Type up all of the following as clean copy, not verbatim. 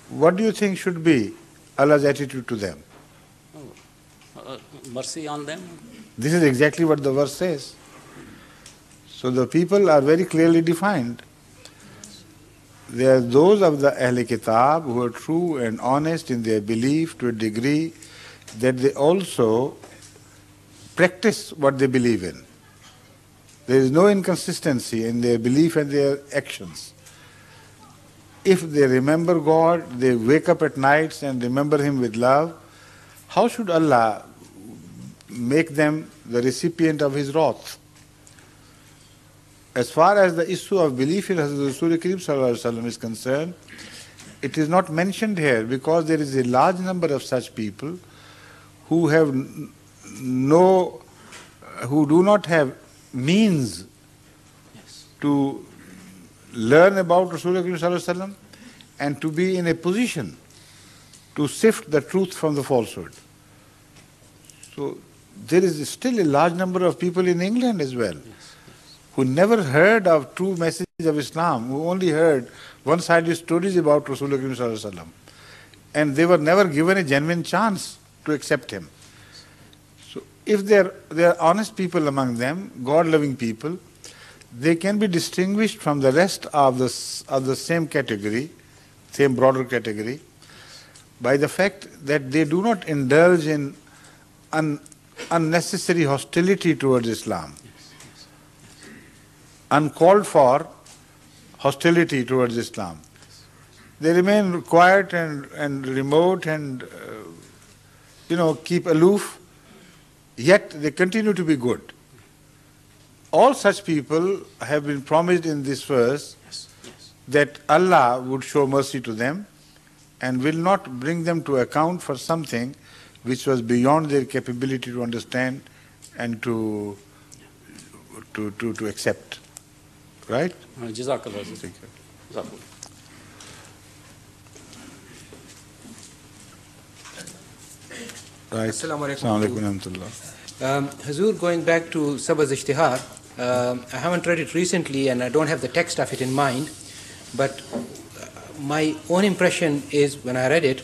what do you think should be Allah's attitude to them? Mercy on them. This is exactly what the verse says. So the people are very clearly defined. They are those of the Ahl Kitab who are true and honest in their belief to a degree that they also practice what they believe in. There is no inconsistency in their belief and their actions. If they remember God, they wake up at nights and remember Him with love, how should Allah make them the recipient of His wrath? As far as the issue of belief in Hazrat Rasul Kareem Sallallahu Alaihi Wasallam is concerned, it is not mentioned here because there is a large number of such people who have who do not have means to learn about Rasul Kareem Sallallahu Alaihi Wasallam and to be in a position to sift the truth from the falsehood. So there is still a large number of people in England as well who never heard of true message of Islam, who only heard one-sided stories about Rasul Kareem Sallallahu Alaihi Wasallam, and they were never given a genuine chance to accept him. So if there are honest people among them, God-loving people, they can be distinguished from the rest of the same category, same broader category, by the fact that they do not indulge in unnecessary hostility towards Islam, uncalled for hostility towards Islam. They remain quiet and remote and keep aloof, yet they continue to be good. All such people have been promised in this verse that Allah would show mercy to them and will not bring them to account for something which was beyond their capability to understand and to accept. Right? Jazakallah. Right. Assalamu alaikum. Hazur, going back to Sabaz Ishtihar, I haven't read it recently and I don't have the text of it in mind, but my own impression is when I read it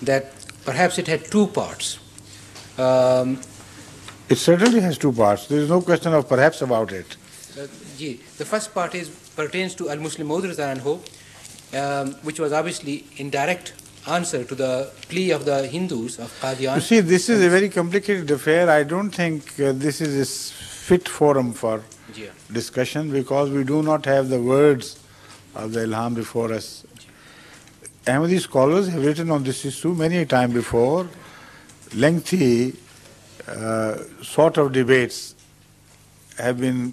that perhaps it had two parts. It certainly has two parts. There is no question of perhaps about it. The first part pertains to Al-Muslim Maud Raza Anhu, which was obviously in direct answer to the plea of the Hindus of Qadian. You see, this is a very complicated affair. I don't think this is a fit forum for discussion because we do not have the words of the Ilham before us. Ahmadi scholars have written on this issue many a time before. Lengthy sort of debates have been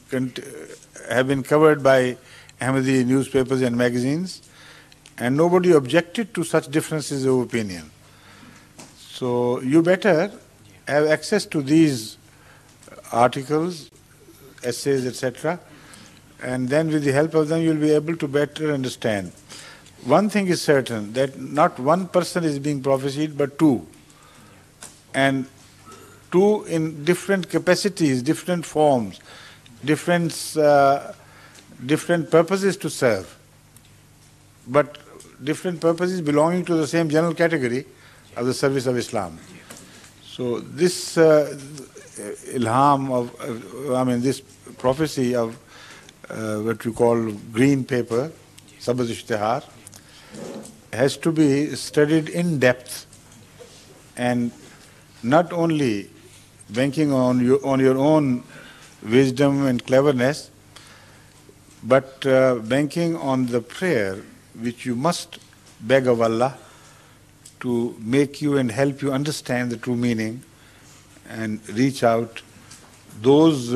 covered by Ahmadi newspapers and magazines, and nobody objected to such differences of opinion. So you better have access to these articles, essays, etc., and then with the help of them you'll be able to better understand. One thing is certain, that not one person is being prophesied, but two. And two in different capacities, different forms, different purposes to serve, but different purposes belonging to the same general category of the service of Islam. So this ilham of, this prophecy of what we call green paper, Sabaz Ishtihar, has to be studied in depth and not only banking on your own wisdom and cleverness, but banking on the prayer which you must beg of Allah to make you and help you understand the true meaning and reach out those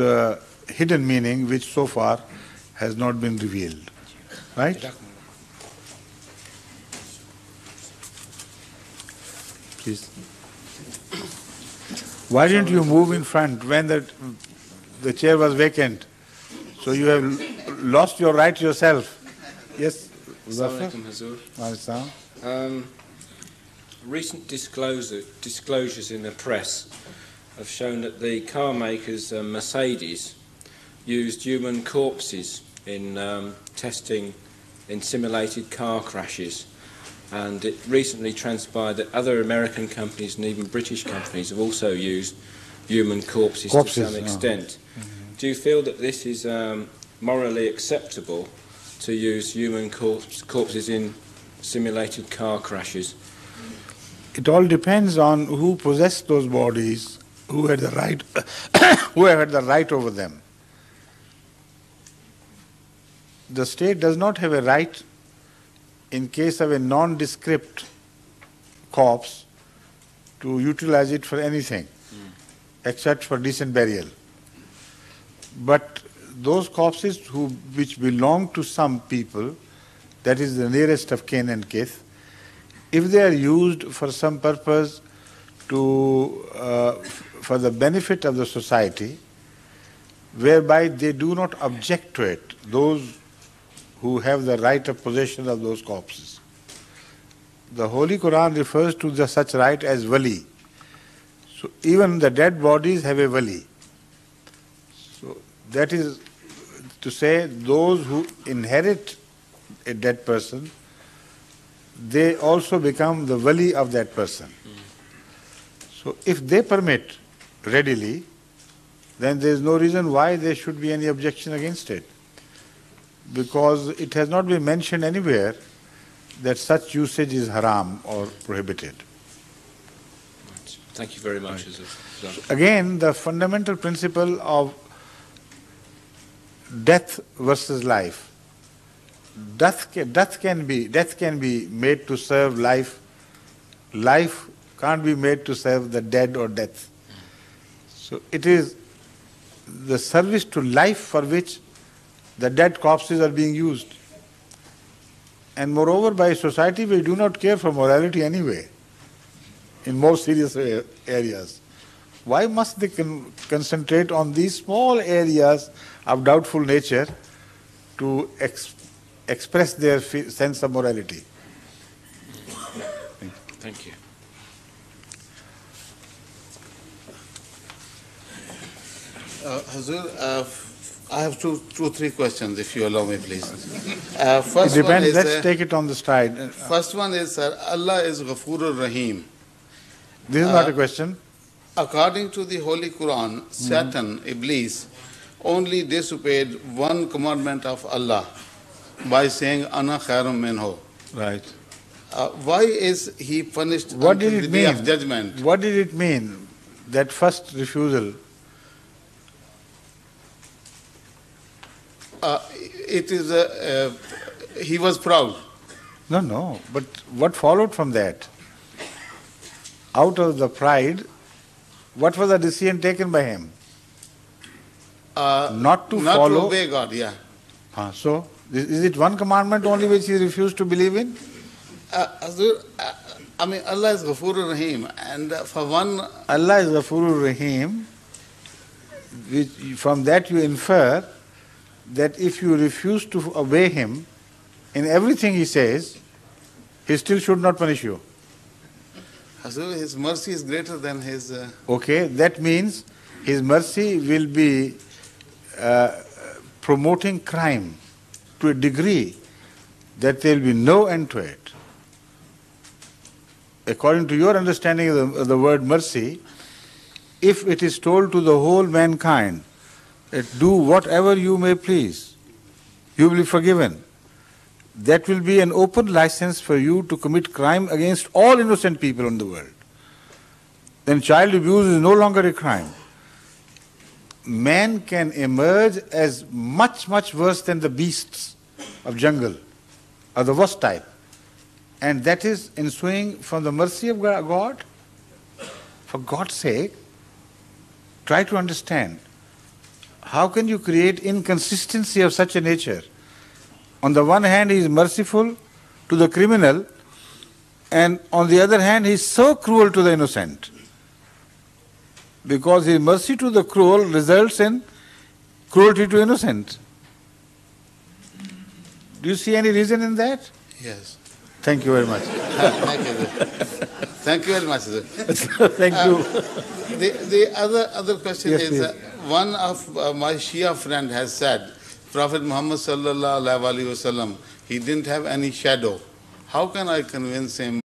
hidden meaning which so far has not been revealed. Right? Please. Why didn't you move in front when the chair was vacant? So you have lost your right yourself. Yes? Assalamu alaikum, Hazur. Recent disclosures in the press have shown that the car makers Mercedes used human corpses in testing in simulated car crashes And it recently transpired that other American companies and even British companies have also used human corpses to some extent. Do you feel that this is morally acceptable to use human corpses in simulated car crashes? It all depends on who possessed those bodies, who had the right, who had the right over them. The state does not have a right, in case of a nondescript corpse, to utilize it for anything except for decent burial. But those corpses which belong to some people, that is the nearest of kin and kith, if they are used for some purpose for the benefit of the society, whereby they do not object to it, those who have the right of possession of those corpses. The Holy Quran refers to such right as wali. So even the dead bodies have a wali. So that is to say, those who inherit a dead person, they also become the wali of that person. So if they permit readily, then there is no reason why there should be any objection against it, because it has not been mentioned anywhere that such usage is haram or prohibited. Thank you very much. Right. Again, the fundamental principle of death versus life. Death can be made to serve life. Life can't be made to serve the dead or death. So it is the service to life for which the dead corpses are being used. And moreover, by society, we do not care for morality anyway, in more serious areas. Why must they concentrate on these small areas of doubtful nature to express their sense of morality? Thank you. Hazur, I have two, three questions, if you allow me, please. First, it depends. Let's take it on the stride. First one is, sir, Allah is Ghafurur Rahim. This is not a question. According to the Holy Quran, Satan, Iblis, only disobeyed one commandment of Allah by saying, Ana khairum minhu. Right. Why is he punished what did it the mean? Day of Judgment? What did it mean, that first refusal? It is, he was proud. No, but what followed from that? Out of the pride, what was the decision taken by him? Not to obey God, yeah. So, is it one commandment only which he refused to believe in? I mean, Allah is Ghafurur Rahim, and for one... Allah is Ghafurur Rahim, which, from that you infer that if you refuse to obey him in everything he says, he still should not punish you. Hazur, his mercy is greater than his... Okay, that means his mercy will be promoting crime to a degree that there will be no end to it. According to your understanding of the word mercy, if it is told to the whole mankind, that do whatever you may please, you will be forgiven, that will be an open license for you to commit crime against all innocent people in the world. Then child abuse is no longer a crime. Man can emerge as much, much worse than the beasts of jungle, of the worst type. And that is ensuing from the mercy of God. For God's sake, try to understand. How can you create inconsistency of such a nature? On the one hand, he is merciful to the criminal, and on the other hand, he is so cruel to the innocent. Because his mercy to the cruel results in cruelty to innocent. Do you see any reason in that? Yes. Thank you very much. Thank you. Thank you very much, sir. Thank you. The other question Yes, is, one of my Shia friend has said, Prophet Muhammad sallallahu alaihi wasallam, he didn't have any shadow. how can I convince him